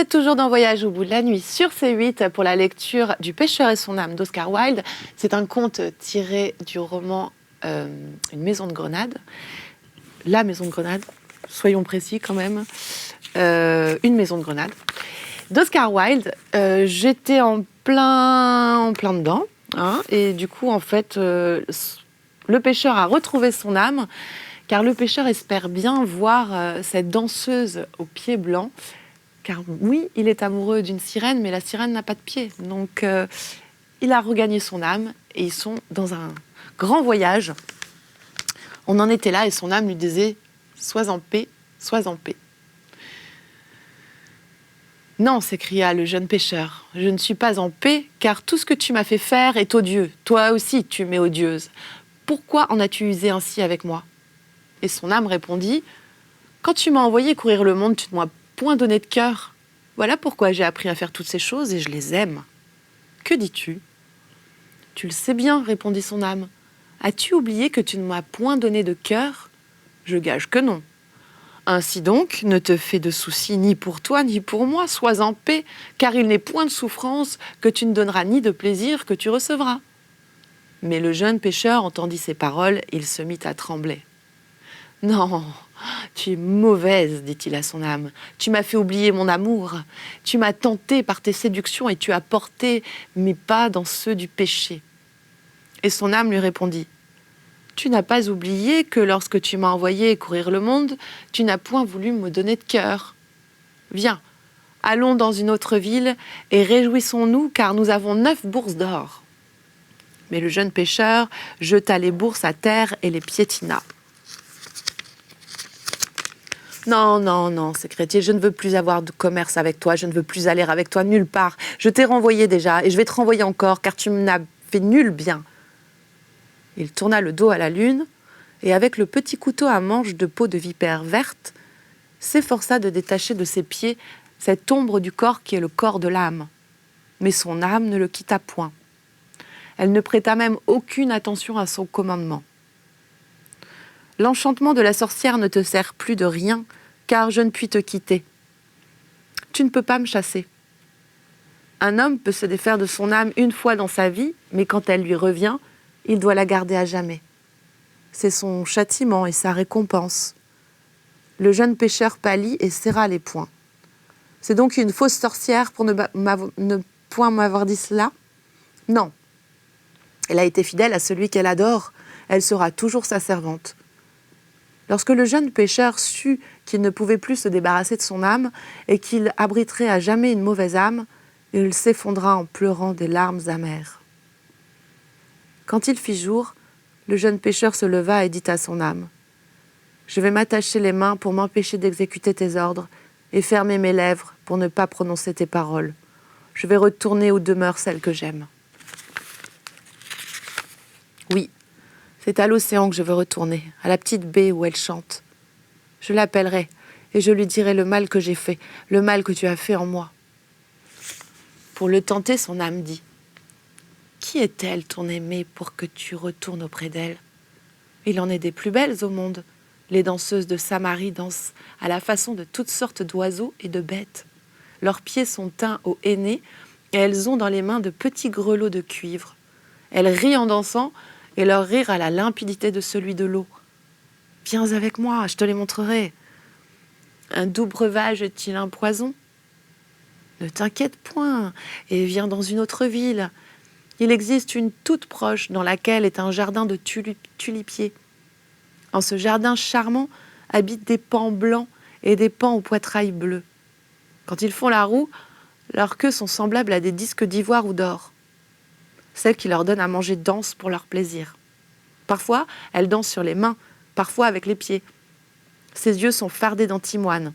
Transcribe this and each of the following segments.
êtes toujours dans Voyage au bout de la nuit sur C8 pour la lecture du Pêcheur et son âme d'Oscar Wilde. C'est un conte tiré du roman Une maison de Grenade. La maison de Grenade, soyons précis quand même. Une maison de Grenade d'Oscar Wilde. J'étais en plein dedans. Et du coup, en fait, le pêcheur a retrouvé son âme, car le pêcheur espère bien voir cette danseuse aux pieds blancs. Car oui, il est amoureux d'une sirène, mais la sirène n'a pas de pieds. Donc, il a regagné son âme et ils sont dans un grand voyage. On en était là et son âme lui disait « Sois en paix, sois en paix ». « Non », s'écria le jeune pêcheur, « je ne suis pas en paix, car tout ce que tu m'as fait faire est odieux. Toi aussi, tu m'es odieuse. Pourquoi en as-tu usé ainsi avec moi ?» Et son âme répondit « Quand tu m'as envoyé courir le monde, tu ne m'as point donné de cœur. Voilà pourquoi j'ai appris à faire toutes ces choses et je les aime. Que dis-tu » ? Tu le sais bien, répondit son âme. As-tu oublié que tu ne m'as point donné de cœur ? Je gage que non. Ainsi donc, ne te fais de soucis ni pour toi ni pour moi, sois en paix, car il n'est point de souffrance que tu ne donneras ni de plaisir que tu recevras. Mais le jeune pêcheur entendit ces paroles, il se mit à trembler. Non, tu es mauvaise, dit-il à son âme. Tu m'as fait oublier mon amour. Tu m'as tenté par tes séductions et tu as porté mes pas dans ceux du péché. Et son âme lui répondit. Tu n'as pas oublié que lorsque tu m'as envoyé courir le monde, tu n'as point voulu me donner de cœur. Viens, allons dans une autre ville et réjouissons-nous car nous avons 9 bourses d'or. Mais le jeune pêcheur jeta les bourses à terre et les piétina. Non, non, non, s'écria-t-il, je ne veux plus avoir de commerce avec toi, je ne veux plus aller avec toi nulle part. Je t'ai renvoyé déjà et je vais te renvoyer encore, car tu n'as fait nul bien. Il tourna le dos à la lune et avec le petit couteau à manche de peau de vipère verte, s'efforça de détacher de ses pieds cette ombre du corps qui est le corps de l'âme. Mais son âme ne le quitta point. Elle ne prêta même aucune attention à son commandement. L'enchantement de la sorcière ne te sert plus de rien, car je ne puis te quitter. Tu ne peux pas me chasser. Un homme peut se défaire de son âme une fois dans sa vie, mais quand elle lui revient, il doit la garder à jamais. C'est son châtiment et sa récompense. Le jeune pêcheur pâlit et serra les poings. C'est donc une fausse sorcière pour ne point m'avoir dit cela ? Non. Elle a été fidèle à celui qu'elle adore. Elle sera toujours sa servante. Lorsque le jeune pêcheur sut qu'il ne pouvait plus se débarrasser de son âme et qu'il abriterait à jamais une mauvaise âme, il s'effondra en pleurant des larmes amères. Quand il fit jour, le jeune pêcheur se leva et dit à son âme « Je vais m'attacher les mains pour m'empêcher d'exécuter tes ordres et fermer mes lèvres pour ne pas prononcer tes paroles. Je vais retourner où demeure celle que j'aime. » Oui, c'est à l'océan que je veux retourner, à la petite baie où elle chante. Je l'appellerai et je lui dirai le mal que j'ai fait, le mal que tu as fait en moi. Pour le tenter, son âme dit « Qui est-elle, ton aimée, pour que tu retournes auprès d'elle ? Il en est des plus belles au monde. Les danseuses de Samarie dansent à la façon de toutes sortes d'oiseaux et de bêtes. Leurs pieds sont teints au henné et elles ont dans les mains de petits grelots de cuivre. Elles rient en dansant et leur rire a la limpidité de celui de l'eau. Viens avec moi, je te les montrerai. Un doux breuvage est-il un poison ? Ne t'inquiète point et viens dans une autre ville. Il existe une toute proche dans laquelle est un jardin de tulipiers. En ce jardin charmant habitent des paons blancs et des paons au poitrail bleu. Quand ils font la roue, leurs queues sont semblables à des disques d'ivoire ou d'or. Celles qui leur donnent à manger dansent pour leur plaisir. Parfois, elles dansent sur les mains, parfois avec les pieds. Ses yeux sont fardés d'antimoine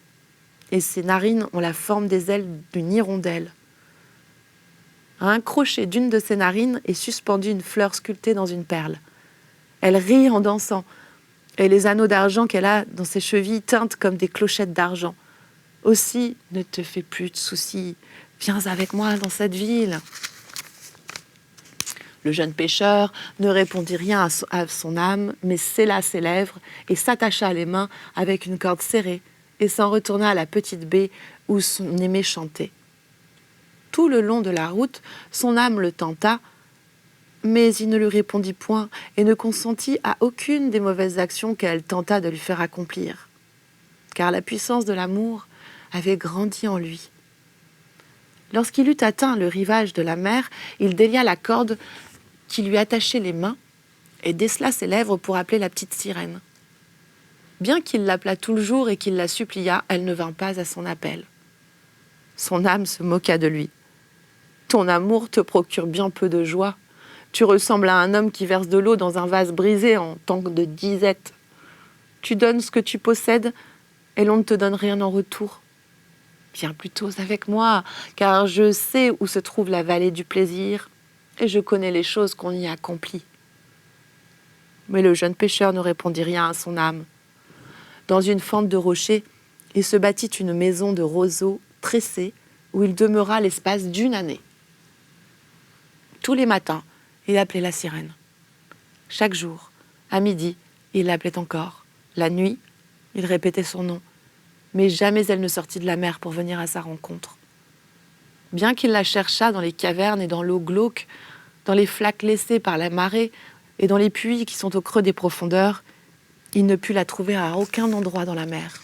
et ses narines ont la forme des ailes d'une hirondelle. À un crochet d'une de ses narines est suspendue une fleur sculptée dans une perle. Elle rit en dansant, et les anneaux d'argent qu'elle a dans ses chevilles teintent comme des clochettes d'argent. Aussi, ne te fais plus de soucis, viens avec moi dans cette ville. Le jeune pêcheur ne répondit rien à son âme, mais scella ses lèvres et s'attacha les mains avec une corde serrée et s'en retourna à la petite baie où son aimé chantait. Tout le long de la route, son âme le tenta, mais il ne lui répondit point et ne consentit à aucune des mauvaises actions qu'elle tenta de lui faire accomplir, car la puissance de l'amour avait grandi en lui. Lorsqu'il eut atteint le rivage de la mer, il délia la corde qui lui attachait les mains et décela ses lèvres pour appeler la petite sirène. Bien qu'il l'appelât tout le jour et qu'il la supplia, elle ne vint pas à son appel. Son âme se moqua de lui. « Ton amour te procure bien peu de joie. Tu ressembles à un homme qui verse de l'eau dans un vase brisé en tant que de disette. Tu donnes ce que tu possèdes et l'on ne te donne rien en retour. Viens plutôt avec moi, car je sais où se trouve la vallée du plaisir et je connais les choses qu'on y accomplit. » Mais le jeune pêcheur ne répondit rien à son âme. Dans une fente de rocher, il se bâtit une maison de roseaux tressés où il demeura l'espace d'1 année. Tous les matins, il appelait la sirène. Chaque jour, à midi, il l'appelait encore. La nuit, il répétait son nom. Mais jamais elle ne sortit de la mer pour venir à sa rencontre. Bien qu'il la cherchât dans les cavernes et dans l'eau glauque, dans les flaques laissées par la marée et dans les puits qui sont au creux des profondeurs, il ne put la trouver à aucun endroit dans la mer.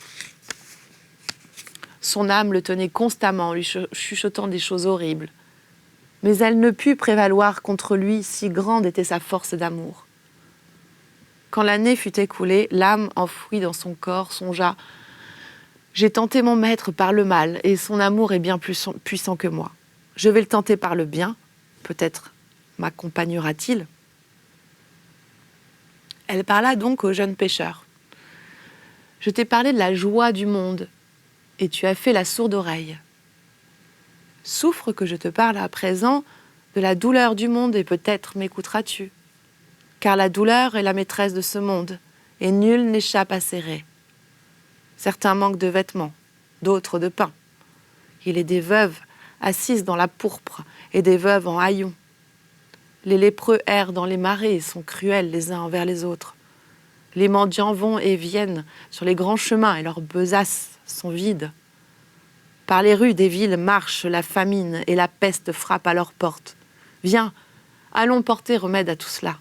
Son âme le tenait constamment en lui chuchotant des choses horribles. Mais elle ne put prévaloir contre lui, si grande était sa force d'amour. Quand l'année fut écoulée, l'âme enfouie dans son corps songea « J'ai tenté mon maître par le mal, et son amour est bien plus puissant que moi. Je vais le tenter par le bien, peut-être m'accompagnera-t-il ?» Elle parla donc au jeune pêcheur. « Je t'ai parlé de la joie du monde, et tu as fait la sourde oreille. Souffre que je te parle à présent de la douleur du monde et peut-être m'écouteras-tu. Car la douleur est la maîtresse de ce monde et nul n'échappe à ses raies. Certains manquent de vêtements, d'autres de pain. Il est des veuves assises dans la pourpre et des veuves en haillons. Les lépreux errent dans les marais et sont cruels les uns envers les autres. Les mendiants vont et viennent sur les grands chemins et leurs besaces sont vides. Par les rues des villes marche la famine et la peste frappe à leurs portes. Viens, allons porter remède à tout cela.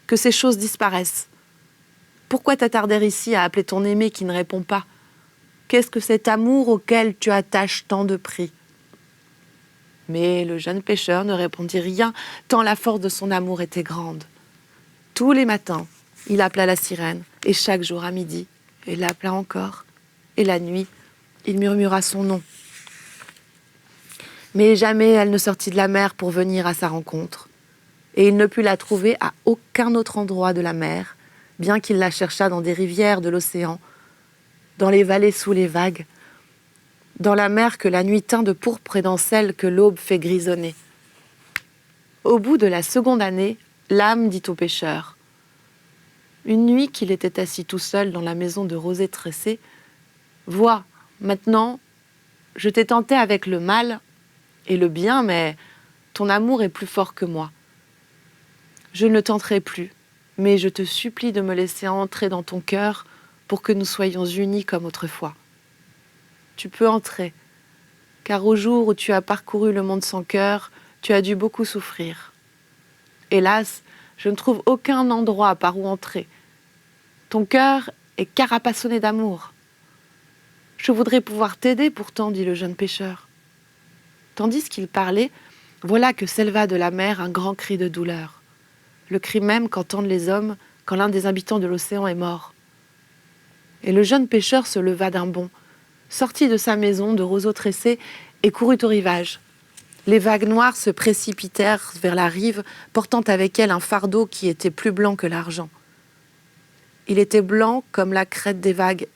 Que ces choses disparaissent. Pourquoi t'attarder ici à appeler ton aimé qui ne répond pas? Qu'est-ce que cet amour auquel tu attaches tant de prix? » Mais le jeune pêcheur ne répondit rien, tant la force de son amour était grande. Tous les matins, il appela la sirène, et chaque jour à midi, il l'appela encore. Et la nuit, il murmura son nom. Mais jamais elle ne sortit de la mer pour venir à sa rencontre. Et il ne put la trouver à aucun autre endroit de la mer, bien qu'il la cherchât dans des rivières de l'océan, dans les vallées sous les vagues, dans la mer que la nuit teint de pourpre et dans celle que l'aube fait grisonner. Au bout de la seconde année, l'âme dit au pêcheur. Une nuit qu'il était assis tout seul dans la maison de rosée tressée, « Vois, maintenant, je t'ai tenté avec le mal et le bien, mais ton amour est plus fort que moi. Je ne le tenterai plus, mais je te supplie de me laisser entrer dans ton cœur pour que nous soyons unis comme autrefois. Tu peux entrer, car au jour où tu as parcouru le monde sans cœur, tu as dû beaucoup souffrir. Hélas, je ne trouve aucun endroit par où entrer. Ton cœur est carapassonné d'amour. Je voudrais pouvoir t'aider pourtant, dit le jeune pêcheur. Tandis qu'il parlait, voilà que s'éleva de la mer un grand cri de douleur. Le cri même qu'entendent les hommes quand l'un des habitants de l'océan est mort. Et le jeune pêcheur se leva d'un bond, sortit de sa maison de roseaux tressés et courut au rivage. Les vagues noires se précipitèrent vers la rive, portant avec elles un fardeau qui était plus blanc que l'argent. Il était blanc comme la crête des vagues,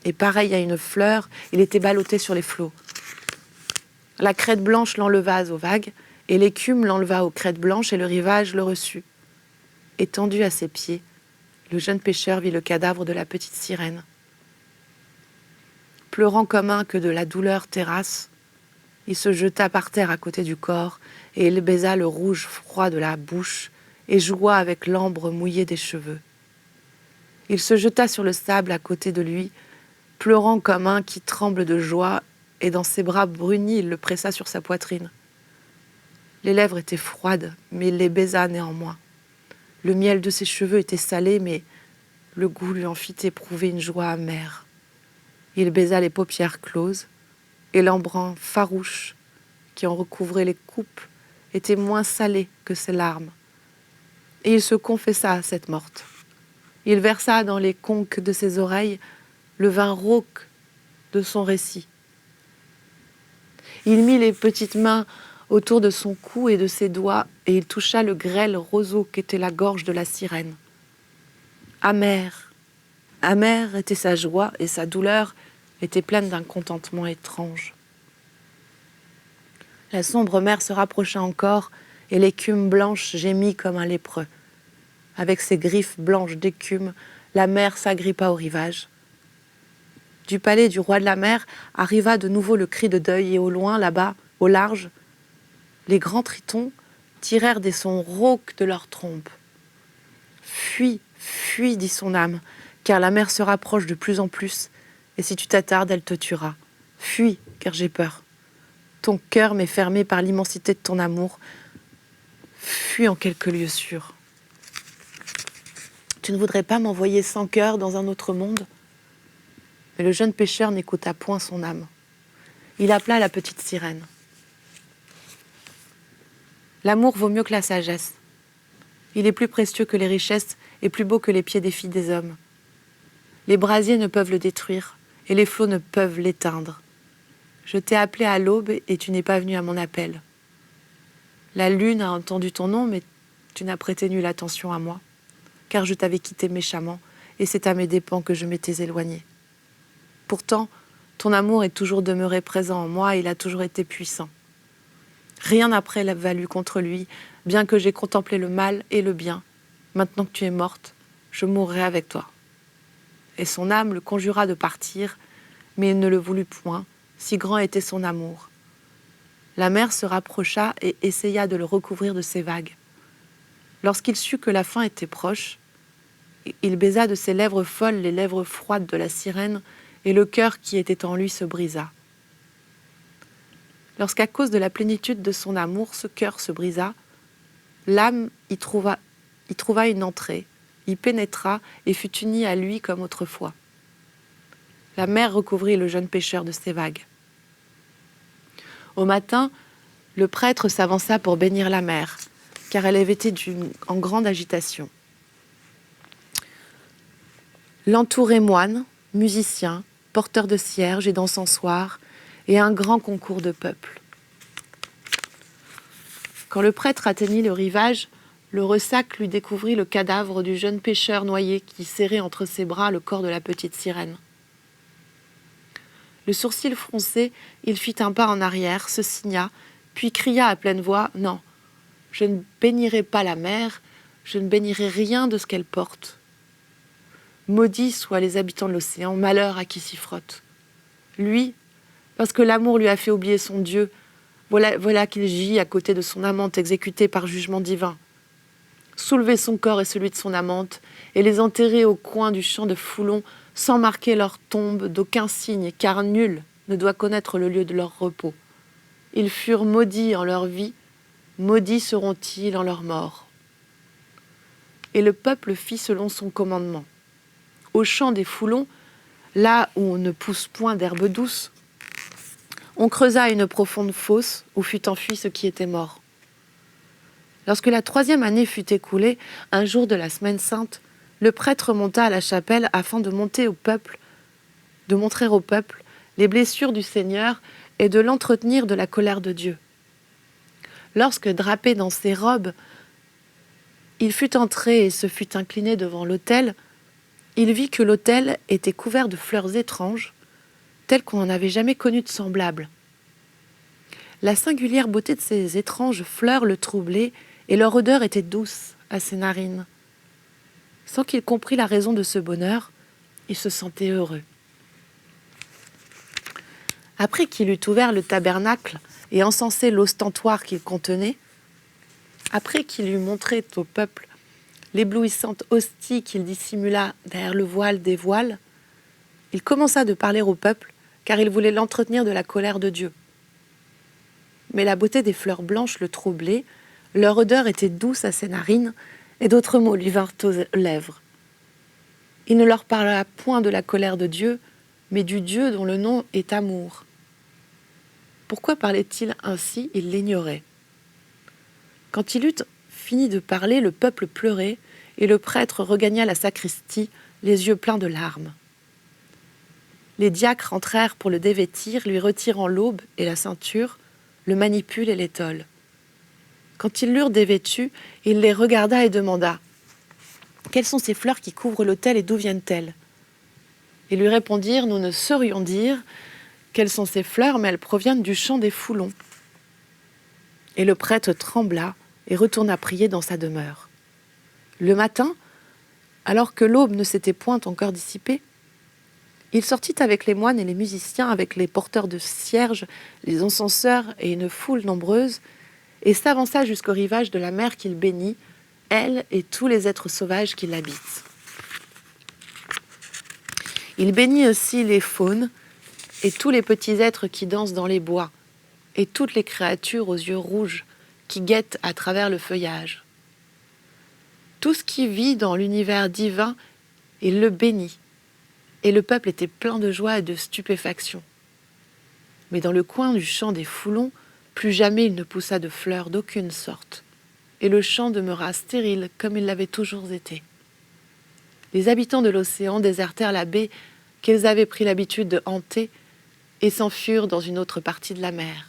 et pareil à une fleur, il était ballotté sur les flots. La crête blanche l'enleva aux vagues, et l'écume l'enleva aux crêtes blanches, et le rivage le reçut. Étendu à ses pieds, le jeune pêcheur vit le cadavre de la petite sirène. Pleurant comme un que de la douleur terrasse, il se jeta par terre à côté du corps, et il baisa le rouge froid de la bouche, et joua avec l'ambre mouillé des cheveux. Il se jeta sur le sable à côté de lui, pleurant comme un qui tremble de joie et dans ses bras brunis, il le pressa sur sa poitrine. Les lèvres étaient froides, mais il les baisa néanmoins. Le miel de ses cheveux était salé, mais le goût lui en fit éprouver une joie amère. Il baisa les paupières closes, et l'embrun farouche qui en recouvrait les coupes était moins salé que ses larmes. Et il se confessa à cette morte. Il versa dans les conques de ses oreilles le vin rauque de son récit. Il mit les petites mains autour de son cou et de ses doigts, et il toucha le grêle roseau qu'était la gorge de la sirène. Amère, amère était sa joie, et sa douleur était pleine d'un contentement étrange. La sombre mer se rapprocha encore, et l'écume blanche gémit comme un lépreux. Avec ses griffes blanches d'écume, la mer s'agrippa au rivage. Du palais du roi de la mer arriva de nouveau le cri de deuil, et au loin, là-bas, au large, les grands tritons tirèrent des sons rauques de leurs trompes. « Fuis, fuis, dit son âme, car la mer se rapproche de plus en plus, et si tu t'attardes, elle te tuera. Fuis, car j'ai peur. Ton cœur m'est fermé par l'immensité de ton amour. Fuis en quelques lieux sûrs. Tu ne voudrais pas m'envoyer sans cœur dans un autre monde ?» Mais le jeune pêcheur n'écouta point son âme. Il appela la petite sirène. L'amour vaut mieux que la sagesse. Il est plus précieux que les richesses et plus beau que les pieds des filles des hommes. Les brasiers ne peuvent le détruire et les flots ne peuvent l'éteindre. Je t'ai appelé à l'aube et tu n'es pas venu à mon appel. La lune a entendu ton nom, mais tu n'as prêté nulle attention à moi, car je t'avais quitté méchamment et c'est à mes dépens que je m'étais éloigné. Pourtant, ton amour est toujours demeuré présent en moi et il a toujours été puissant. Rien n'a prévalu contre lui, bien que j'ai contemplé le mal et le bien. Maintenant que tu es morte, je mourrai avec toi. Et son âme le conjura de partir, mais il ne le voulut point, si grand était son amour. La mer se rapprocha et essaya de le recouvrir de ses vagues. Lorsqu'il sut que la fin était proche, il baisa de ses lèvres folles les lèvres froides de la sirène, et le cœur qui était en lui se brisa. Lorsqu'à cause de la plénitude de son amour, ce cœur se brisa, l'âme y trouva une entrée, y pénétra et fut unie à lui comme autrefois. La mer recouvrit le jeune pêcheur de ses vagues. Au matin, le prêtre s'avança pour bénir la mer, car elle avait été en grande agitation. L'entouraient moines, musiciens, porteurs de cierges et d'encensoirs, et un grand concours de peuple. Quand le prêtre atteignit le rivage, le ressac lui découvrit le cadavre du jeune pêcheur noyé qui serrait entre ses bras le corps de la petite sirène. Le sourcil froncé, il fit un pas en arrière, se signa, puis cria à pleine voix « Non, je ne bénirai pas la mer, je ne bénirai rien de ce qu'elle porte. Maudits soient les habitants de l'océan, malheur à qui s'y frotte. Lui, parce que l'amour lui a fait oublier son Dieu, voilà qu'il gît à côté de son amante exécutée par jugement divin. Soulever son corps et celui de son amante, et les enterrer au coin du champ de Foulon, sans marquer leur tombe d'aucun signe, car nul ne doit connaître le lieu de leur repos. Ils furent maudits en leur vie, maudits seront-ils en leur mort. Et le peuple fit selon son commandement. Au champ des Foulons, là où on ne pousse point d'herbe douce, on creusa une profonde fosse où fut enfui ce qui était mort. Lorsque la 3e année fut écoulée, un jour de la semaine sainte, le prêtre monta à la chapelle afin de montrer au peuple les blessures du Seigneur et de l'entretenir de la colère de Dieu. Lorsque, drapé dans ses robes, il fut entré et se fut incliné devant l'autel, il vit que l'autel était couvert de fleurs étranges, telles qu'on n'en avait jamais connu de semblables. La singulière beauté de ces étranges fleurs le troublait, et leur odeur était douce à ses narines. Sans qu'il comprît la raison de ce bonheur, il se sentait heureux. Après qu'il eut ouvert le tabernacle et encensé l'ostentoire qu'il contenait, après qu'il eut montré au peuple l'éblouissante hostie qu'il dissimula derrière le voile des voiles, il commença de parler au peuple car il voulait l'entretenir de la colère de Dieu. Mais la beauté des fleurs blanches le troublait, leur odeur était douce à ses narines, et d'autres mots lui vinrent aux lèvres. Il ne leur parla point de la colère de Dieu, mais du Dieu dont le nom est amour. Pourquoi parlait-il ainsi? Il l'ignorait. Quand il eut fini de parler, le peuple pleurait, et le prêtre regagna la sacristie, les yeux pleins de larmes. Les diacres entrèrent pour le dévêtir, lui retirant l'aube et la ceinture, le manipule et l'étole. Quand ils l'eurent dévêtu, il les regarda et demanda « Quelles sont ces fleurs qui couvrent l'autel et d'où viennent-elles » Ils lui répondirent « Nous ne saurions dire quelles sont ces fleurs, mais elles proviennent du champ des foulons. » Et le prêtre trembla et retourna prier dans sa demeure. Le matin, alors que l'aube ne s'était point encore dissipée, il sortit avec les moines et les musiciens, avec les porteurs de cierges, les encenseurs et une foule nombreuse, et s'avança jusqu'au rivage de la mer qu'il bénit, elle et tous les êtres sauvages qui l'habitent. Il bénit aussi les faunes et tous les petits êtres qui dansent dans les bois, et toutes les créatures aux yeux rouges qui guettent à travers le feuillage. Tout ce qui vit dans l'univers divin, il le bénit, et le peuple était plein de joie et de stupéfaction. Mais dans le coin du champ des foulons, plus jamais il ne poussa de fleurs d'aucune sorte, et le champ demeura stérile comme il l'avait toujours été. Les habitants de l'océan désertèrent la baie qu'ils avaient pris l'habitude de hanter et s'enfurent dans une autre partie de la mer.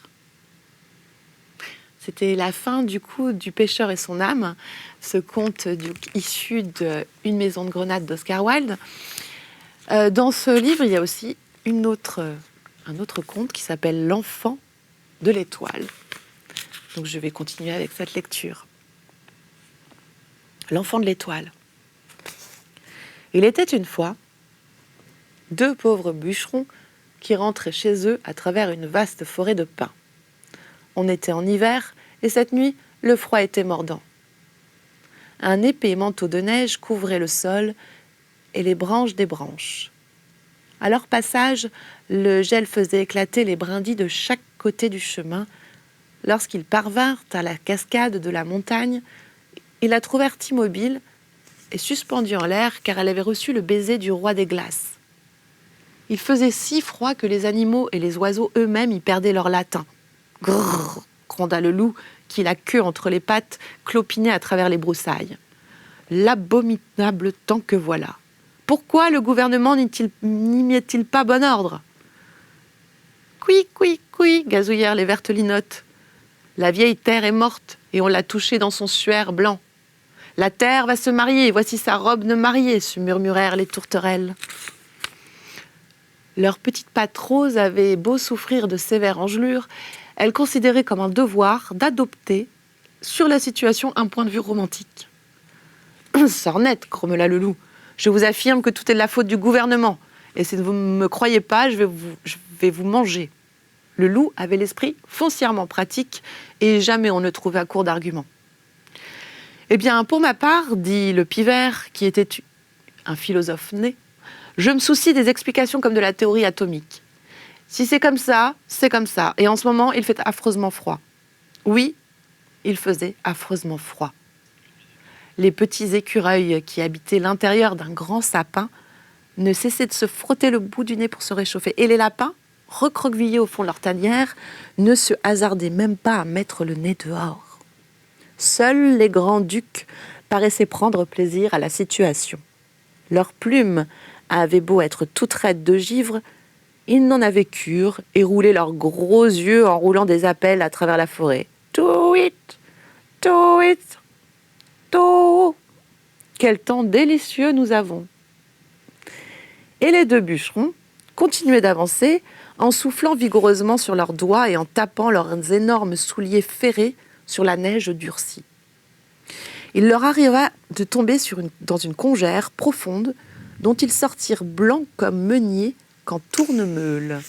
C'était la fin du Pêcheur et son âme, ce conte issu de Une maison de grenade d'Oscar Wilde. Dans ce livre, il y a aussi un autre conte qui s'appelle L'enfant de l'étoile. Donc je vais continuer avec cette lecture. L'enfant de l'étoile. Il était une fois 2 pauvres bûcherons qui rentraient chez eux à travers une vaste forêt de pins. On était en hiver et cette nuit, le froid était mordant. Un épais manteau de neige couvrait le sol et les branches des branches. À leur passage, le gel faisait éclater les brindilles de chaque côté du chemin. Lorsqu'ils parvinrent à la cascade de la montagne, ils la trouvèrent immobile et suspendue en l'air car elle avait reçu le baiser du roi des glaces. Il faisait si froid que les animaux et les oiseaux eux-mêmes y perdaient leur latin. « Grrr !» gronda le loup, qui, la queue entre les pattes, clopinait à travers les broussailles. « L'abominable temps que voilà ! Pourquoi le gouvernement n'y met-il pas bon ordre ?» « Couic, couic, couic !» gazouillèrent les vertes linottes. « La vieille terre est morte et on l'a touchée dans son suaire blanc. La terre va se marier, voici sa robe de mariée, se murmurèrent les tourterelles. Leurs petites pattes roses avaient beau souffrir de sévères engelures, elles considéraient comme un devoir d'adopter sur la situation un point de vue romantique. « Sornette !» grommela le loup. « Je vous affirme que tout est de la faute du gouvernement. Et si vous ne me croyez pas, je vais vous manger. » Le loup avait l'esprit foncièrement pratique et jamais on ne trouvait à court d'arguments. « Eh bien, pour ma part, dit le pivert, qui était un philosophe né, je me soucie des explications comme de la théorie atomique. Si c'est comme ça, c'est comme ça. Et en ce moment, il fait affreusement froid. » Oui, il faisait affreusement froid. Les petits écureuils qui habitaient l'intérieur d'un grand sapin ne cessaient de se frotter le bout du nez pour se réchauffer. Et les lapins, recroquevillés au fond de leur tanière, ne se hasardaient même pas à mettre le nez dehors. Seuls les grands-ducs paraissaient prendre plaisir à la situation. Leurs plumes avaient beau être toutes raides de givre, ils n'en avaient cure et roulaient leurs gros yeux en roulant des appels à travers la forêt. « Tout-it, tout-it, tout !» Quel temps délicieux nous avons. Et les 2 bûcherons continuaient d'avancer en soufflant vigoureusement sur leurs doigts et en tapant leurs énormes souliers ferrés sur la neige durcie. Il leur arriva de tomber dans une congère profonde dont ils sortirent blancs comme meuniers qu'en tournemeule.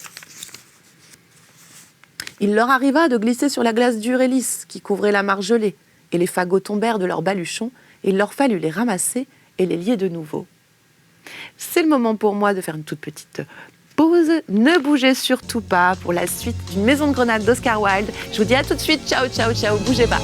Il leur arriva de glisser sur la glace dure et lisse qui couvrait la mare gelée, et les fagots tombèrent de leurs baluchons, et il leur fallut les ramasser et les lier de nouveau. C'est le moment pour moi de faire une toute petite pause. Ne bougez surtout pas pour la suite d'une Maison de Grenade d'Oscar Wilde. Je vous dis à tout de suite. Ciao, ciao, ciao. Bougez pas.